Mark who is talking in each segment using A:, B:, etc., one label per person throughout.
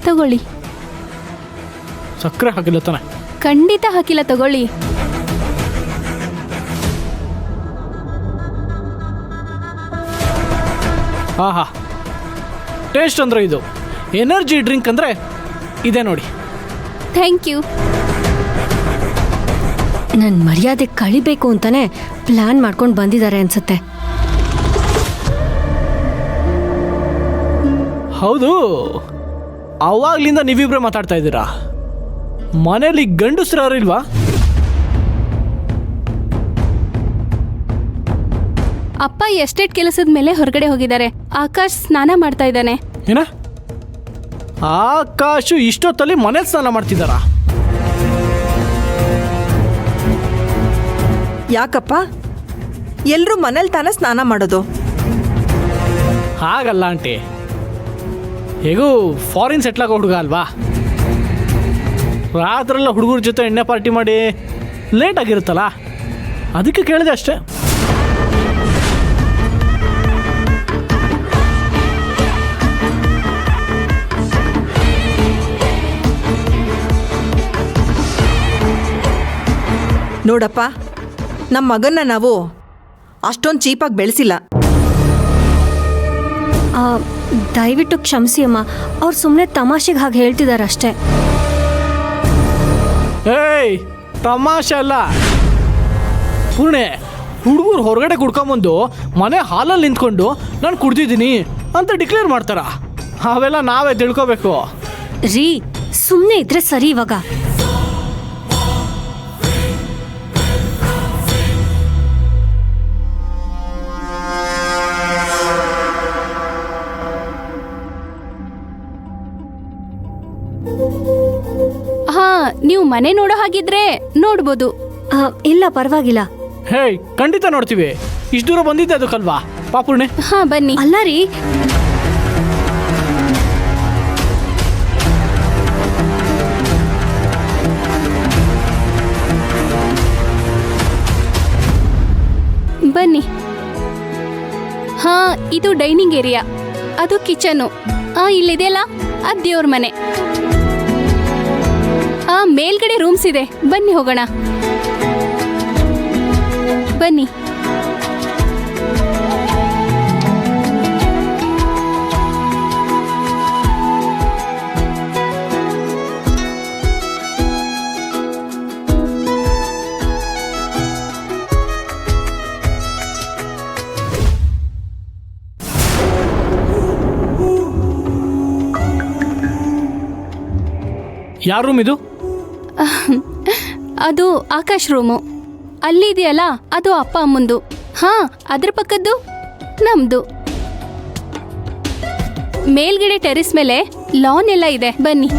A: ತಗೊಳ್ಳಿ.
B: ಸಕ್ಕರೆ ಹಾಕಿಲ್ಲ ತಾನೆ?
A: ಖಂಡಿತ ಹಾಕಿಲ್ಲ, ತಗೊಳ್ಳಿ.
B: ಆಹಾ, ಟೇಸ್ಟ್ ಅಂದರೆ ಇದು. ಎನರ್ಜಿ ಡ್ರಿಂಕ್ ಅಂದರೆ ಇದೆ ನೋಡಿ.
A: Thank you.
C: ನನ್ನ ಮರ್ಯಾದೆ ಕಳಿಬೇಕು ಅಂತಾನೆ ಪ್ಲಾನ್ ಮಾಡ್ಕೊಂಡು ಬಂದಿದ್ದಾರೆ ಅನ್ಸುತ್ತೆ.
B: ಹೌದು, ಅವಾಗ್ಲಿಂದ ನೀವಿಬ್ರೆ ಮಾತಾಡ್ತಾ ಇದ್ದೀರಾ. ಮನೇಲಿ ಗಂಡಸ್ರು ಯಾರು ಇಲ್ವಾ?
A: ಅಪ್ಪ ಎಸ್ಟೇಟ್ ಕೆಲಸದ ಮೇಲೆ ಹೊರಗಡೆ ಹೋಗಿದ್ದಾರೆ. ಆಕಾಶ್ ಸ್ನಾನ ಮಾಡ್ತಾ ಇದ್ದಾನೆ.
B: ಏನ? ಆಕಾಶು ಇಷ್ಟೊತ್ತಲ್ಲಿ ಮನೇಲಿ ಸ್ನಾನ ಮಾಡ್ತಿದ್ದಾರಾ?
D: ಯಾಕಪ್ಪ, ಎಲ್ಲರೂ ಮನೇಲಿ ತಾನೇ ಸ್ನಾನ ಮಾಡೋದು?
B: ಹಾಗಲ್ಲ ಆಂಟಿ, ಹೇಗೂ ಫಾರಿನ್ ಸೆಟ್ಲಾಗೋ ಹುಡುಗ ಅಲ್ವಾ, ರಾತ್ರೆಲ್ಲ ಹುಡುಗರ ಜೊತೆ ಎಣ್ಣೆ ಪಾರ್ಟಿ ಮಾಡಿ ಲೇಟ್ ಆಗಿರುತ್ತಲ್ಲ, ಅದಕ್ಕೆ ಕೇಳಿದೆ ಅಷ್ಟೇ.
D: ನೋಡಪ್ಪ, ನಮ್ಮ ಮಗನ್ನ ನಾವು ಅಷ್ಟೊಂದು ಚೀಪಾಗಿ ಬೆಳೆಸಿಲ್ಲ.
C: ದಯವಿಟ್ಟು ಕ್ಷಮಿಸಿ ಅಮ್ಮ, ಅವ್ರು ಸುಮ್ಮನೆ ತಮಾಷೆಗೆ ಹಾಗೆ ಹೇಳ್ತಿದ್ದಾರೆ ಅಷ್ಟೇ.
B: ಏಯ್, ತಮಾಷೆ ಅಲ್ಲ ಪೂರ್ಣೆ. ಹುಡುಗರು ಹೊರಗಡೆ ಕುಡ್ಕೊಂಬಂದು ಮನೆ ಹಾಲಲ್ಲಿ ನಿಂತ್ಕೊಂಡು ನಾನು ಕುಡ್ದಿದ್ದೀನಿ ಅಂತ ಡಿಕ್ಲೇರ್ ಮಾಡ್ತಾರ. ಅವೆಲ್ಲ ನಾವೇ ತಿಳ್ಕೊಬೇಕು.
C: ರೀ, ಸುಮ್ಮನೆ ಇದ್ರೆ ಸರಿ. ಇವಾಗ
A: ಹಾ, ನೀವು ಮನೆ ನೋಡೋ ಹಾಗಿದ್ರೆ ನೋಡ್ಬೋದು.
C: ಇಲ್ಲ, ಪರವಾಗಿಲ್ಲ.
B: ಹೇಯ್, ಖಂಡಿತ ನೋಡ್ತೀವಿ. ಇಷ್ಟು ದೂರ ಬಂದಿದ್ದೆ ಅದಕ್ಕಲ್ವಾ ಪಾಪುರ್ಣೆ?
A: ಹಾ, ಬನ್ನಿ.
C: ಅಲ್ಲ ರೀ,
A: ಬನ್ನಿ. ಹಾ, ಇದು ಡೈನಿಂಗ್ ಏರಿಯಾ, ಅದು ಕಿಚನು. ಇಲ್ಲಿದೆಯಲ್ಲ, ಅದು ದೇವ್ರ ಮನೆ. ಮೇಲ್ಗಡೆ ರೂಮ್ಸ್ ಇದೆ, ಬನ್ನಿ ಹೋಗೋಣ. ಬನ್ನಿ.
B: ಯಾರ ರೂಮ್ ಇದು?
A: ಅದು ಆಕಾಶ್ ರೂಮು. ಅಲ್ಲಿದೆಯಲ್ಲ, ಅದು ಅಪ್ಪ ಅಮ್ಮಂದು. ಹಾ, ಅದ್ರ ಪಕ್ಕದ್ದು ನಮ್ದು. ಮೇಲ್ಗಡೆ ಟೆರೆಸ್ ಮೇಲೆ ಲಾನ್ ಎಲ್ಲ ಇದೆ, ಬನ್ನಿ.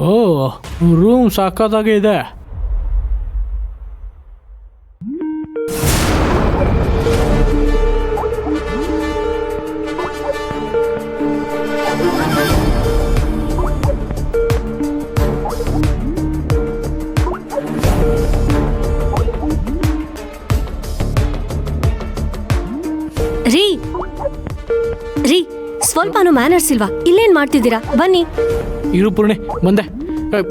B: ಓ, ರೂಮ್ ಸಾಕಾದಾಗೆ ಇದೆ.
C: ರೀ ರೀ, ಸ್ವಲ್ಪನೂ ಮ್ಯಾನರ್ಸ್ ಇಲ್ವಾ? ಇಲ್ಲೇನ್ ಮಾಡ್ತಿದ್ದೀರಾ? ಬನ್ನಿ.
B: ಇರು ಪೂರ್ಣಿ, ಬಂದೆ.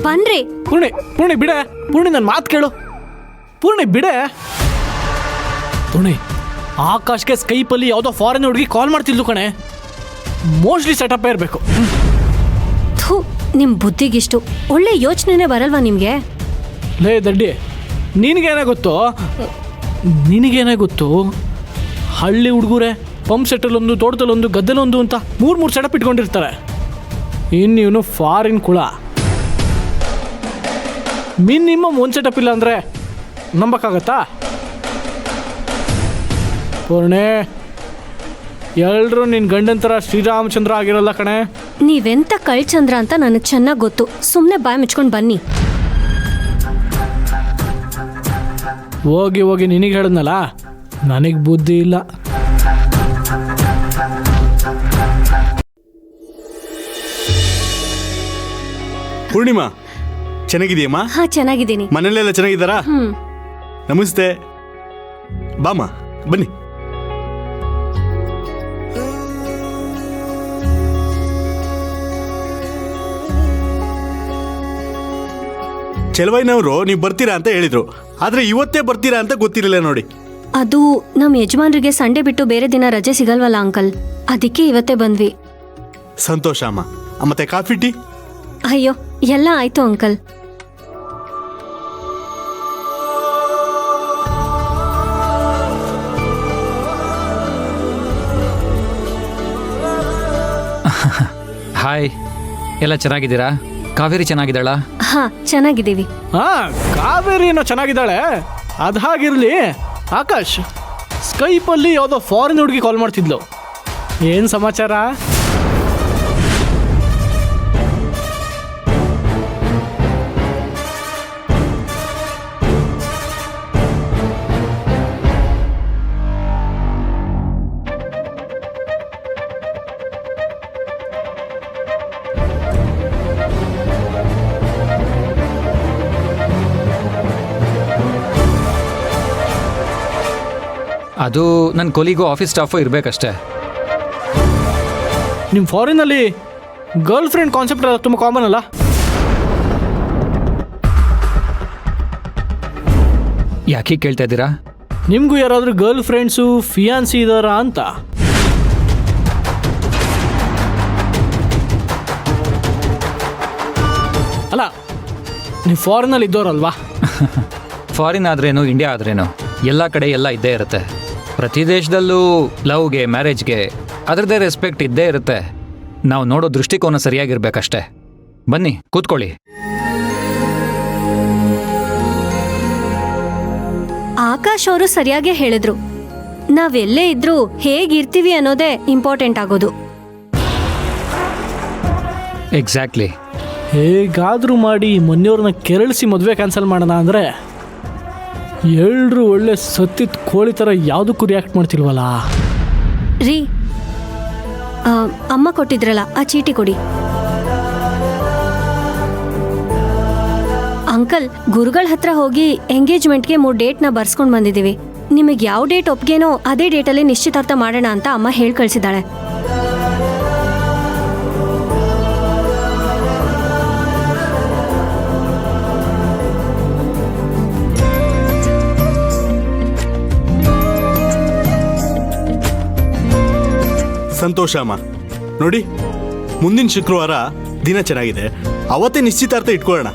C: ಬನ್ರಿ.
B: ಪೂರ್ಣಿ ಬಿಡೆ. ಪೂರ್ಣಿ, ನನ್ನ ಮಾತು ಕೇಳು. ಪೂರ್ಣಿ ಬಿಡೆ. ಪೂರ್ಣಿ, ಆಕಾಶ್ಗೆ ಸ್ಕೈಪಲ್ಲಿ ಯಾವುದೋ ಫಾರಿನ್ ಹುಡುಗಿ ಕಾಲ್ ಮಾಡ್ತಿದ್ಲು ಕಣೆ. ಮೋಸ್ಟ್ಲಿ ಸೆಟಪ್ ಇರಬೇಕು.
C: ಥೂ, ನಿಮ್ಮ ಬುದ್ಧಿಗಿಷ್ಟು ಒಳ್ಳೆ ಯೋಚನೆನೇ ಬರಲ್ವಾ ನಿಮಗೆ?
B: ಲೇ ದಡ್ಡಿ, ನಿನಗೇನೇ ಗೊತ್ತು ಹಳ್ಳಿ ಹುಡುಗರೇ ಪಂಪ್ ಸೆಟ್ಟಲ್ಲೊಂದು, ತೋಟದಲ್ಲೊಂದು, ಗದ್ದೆಲೊಂದು ಅಂತ ಮೂರು ಸೆಟಪ್ ಇಟ್ಕೊಂಡಿರ್ತಾರೆ. ಇನ್ನು ಇವನು ಫಾರಿನ್ ಕುಳ. ಮಿನಿಮಮ್ ಒಂದು ಸೆಟಪ್ ಇಲ್ಲ ಅಂದರೆ ನಂಬಕ್ಕಾಗತ್ತಾ? ಪೂರ್ಣೆ, ಎಲ್ಲರೂ ನಿನ್ನ ಗಂಡನ ಥರ ಶ್ರೀರಾಮಚಂದ್ರ ಆಗಿರಲ್ಲ ಕಣೆ.
C: ನೀವೆಂತ ಕಳ್ಚಂದ್ರ ಅಂತ ನನಗೆ ಚೆನ್ನಾಗಿ ಗೊತ್ತು. ಸುಮ್ಮನೆ ಬಾಯಿ ಮುಚ್ಕೊಂಡು ಬನ್ನಿ.
B: ಹೋಗಿ ಹೋಗಿ ನಿನಗೆ ಹೇಳಿದ್ನಲ್ಲ, ನನಗೆ ಬುದ್ಧಿ ಇಲ್ಲ.
E: ಪೂರ್ಣಿಮಾ, ಚೆನ್ನಾಗಿದೆಯಮ್ಮ?
C: ಹಾ, ಚೆನ್ನಾಗಿದ್ದೀನಿ.
E: ಮನೇಲೆಲ್ಲ ಚೆನ್ನಾಗಿದ್ದಾರಾ? ನಮಸ್ತೆ. ಬಾಮ್ಮ, ಬನ್ನಿ. ಚೆಲುವೈನವರು ನೀವು ಬರ್ತೀರಾ ಅಂತ ಹೇಳಿದ್ರು, ಆದ್ರೆ ಇವತ್ತೇ ಬರ್ತೀರಾ ಅಂತ ಗೊತ್ತಿರಲಿಲ್ಲ ನೋಡಿ.
C: ಅದು ನಮ್ಮ ಯಜಮಾನ್ರಿಗೆ ಸಂಡೆ ಬಿಟ್ಟು ಬೇರೆ ದಿನ ರಜೆ ಸಿಗಲ್ವಲ್ಲ ಅಂಕಲ್, ಅದಕ್ಕೆ ಇವತ್ತೇ ಬಂದ್ವಿ.
E: ಸಂತೋಷ ಅಮ್ಮ. ಮತ್ತೆ ಕಾಫಿ ಟೀ?
C: ಅಯ್ಯೋ, ಎಲ್ಲ ಆಯ್ತು ಅಂಕಲ್.
F: ಹಾಯ್, ಎಲ್ಲ ಚೆನ್ನಾಗಿದ್ದೀರಾ? ಕಾವೇರಿ ಚೆನ್ನಾಗಿದ್ದಾಳಾ?
C: ಹಾ, ಚೆನ್ನಾಗಿದ್ದೀವಿ.
B: ಕಾವೇರಿ ಏನೋ ಚೆನ್ನಾಗಿದ್ದಾಳೆ. ಅದು ಹಾಗಿರ್ಲಿ, ಆಕಾಶ್ ಸ್ಕೈಪಲ್ಲಿ ಯಾವುದೋ ಫಾರಿನ್ ಹುಡುಗಿ ಕಾಲ್ ಮಾಡ್ತಿದ್ಲು. ಏನು ಸಮಾಚಾರ?
F: ಅದು ನನ್ನ ಕೊಲಿಗೂ ಆಫೀಸ್ ಸ್ಟಾಫು ಇರಬೇಕಷ್ಟೇ.
B: ನಿಮ್ಮ ಫಾರಿನಲ್ಲಿ ಗರ್ಲ್ ಫ್ರೆಂಡ್ ಕಾನ್ಸೆಪ್ಟ್ ತುಂಬ ಕಾಮನ್ ಅಲ್ಲ?
F: ಯಾಕೆ ಕೇಳ್ತಾ ಇದ್ದೀರಾ?
B: ನಿಮಗೂ ಯಾರಾದರೂ ಗರ್ಲ್ ಫ್ರೆಂಡ್ಸು, ಫಿಯಾನ್ಸಿ ಇದ್ದಾರಾ ಅಂತ. ಅಲ್ಲ, ನೀವು ಫಾರಿನಲ್ಲಿ ಇದ್ದೋರಲ್ವಾ?
F: ಫಾರಿನ್ ಆದ್ರೇನು, ಇಂಡಿಯಾ ಆದ್ರೇನು, ಎಲ್ಲ ಕಡೆ ಎಲ್ಲ ಇದ್ದೇ ಇರುತ್ತೆ. ಪ್ರತಿ ದೇಶದಲ್ಲೂ ಲವ್ಗೆ, ಮ್ಯಾರೇಜ್ಗೆ ಅದರದ್ದೇ ರೆಸ್ಪೆಕ್ಟ್ ಇದ್ದೇ ಇರುತ್ತೆ. ನಾವು ನೋಡೋ ದೃಷ್ಟಿಕೋನ ಸರಿಯಾಗಿರ್ಬೇಕಷ್ಟೇ. ಬನ್ನಿ ಕೂತ್ಕೊಳ್ಳಿ.
C: ಆಕಾಶ್ ಅವರು ಸರಿಯಾಗೇ ಹೇಳಿದ್ರು. ನಾವೆಲ್ಲೇ ಇದ್ರೂ ಹೇಗಿರ್ತೀವಿ ಅನ್ನೋದೇ ಇಂಪಾರ್ಟೆಂಟ್ ಆಗೋದು.
F: ಎಕ್ಸಾಕ್ಟ್ಲಿ.
B: ಹೇಗಾದರೂ ಮಾಡಿ ಮೊನ್ನೆಯವ್ರನ್ನ ಕೆರಳಿಸಿ ಮದುವೆ ಕ್ಯಾನ್ಸಲ್ ಮಾಡೋಣ ಅಂದರೆ ಎಲ್ಲರೂ ಒಳ್ಳೆ ಸತ್ತಿದ ಕೋಳಿ ಥರ ಯಾವುದಕ್ಕೂ ರಿಯಾಕ್ಟ್ ಮಾಡ್ತಿಲ್ವಲ್ಲ.
C: ರೀ, ಅಮ್ಮ ಕೊಟ್ಟಿದ್ರಲ್ಲ ಆ ಚೀಟಿ ಕೊಡಿ. ಅಂಕಲ್, ಗುರುಗಳ ಹತ್ರ ಹೋಗಿ ಎಂಗೇಜ್ಮೆಂಟ್ಗೆ 3 ಡೇಟ್ನ ಬರ್ಸ್ಕೊಂಡು ಬಂದಿದ್ದೀವಿ. ನಿಮಗೆ ಯಾವ ಡೇಟ್ ಒಪ್ಗೆನೋ ಅದೇ ಡೇಟಲ್ಲಿ ನಿಶ್ಚಿತಾರ್ಥ ಮಾಡೋಣ ಅಂತ ಅಮ್ಮ ಹೇಳಿ ಕಳಿಸಿದ್ದಾಳೆ.
E: ಸಂತೋಷ ಅಮ್ಮ. ನೋಡಿ, ಮುಂದಿನ ಶುಕ್ರವಾರ ದಿನ ಚೆನ್ನಾಗಿದೆ, ಅವತ್ತೇ ನಿಶ್ಚಿತಾರ್ಥ ಇಟ್ಕೊಳ್ಳೋಣ.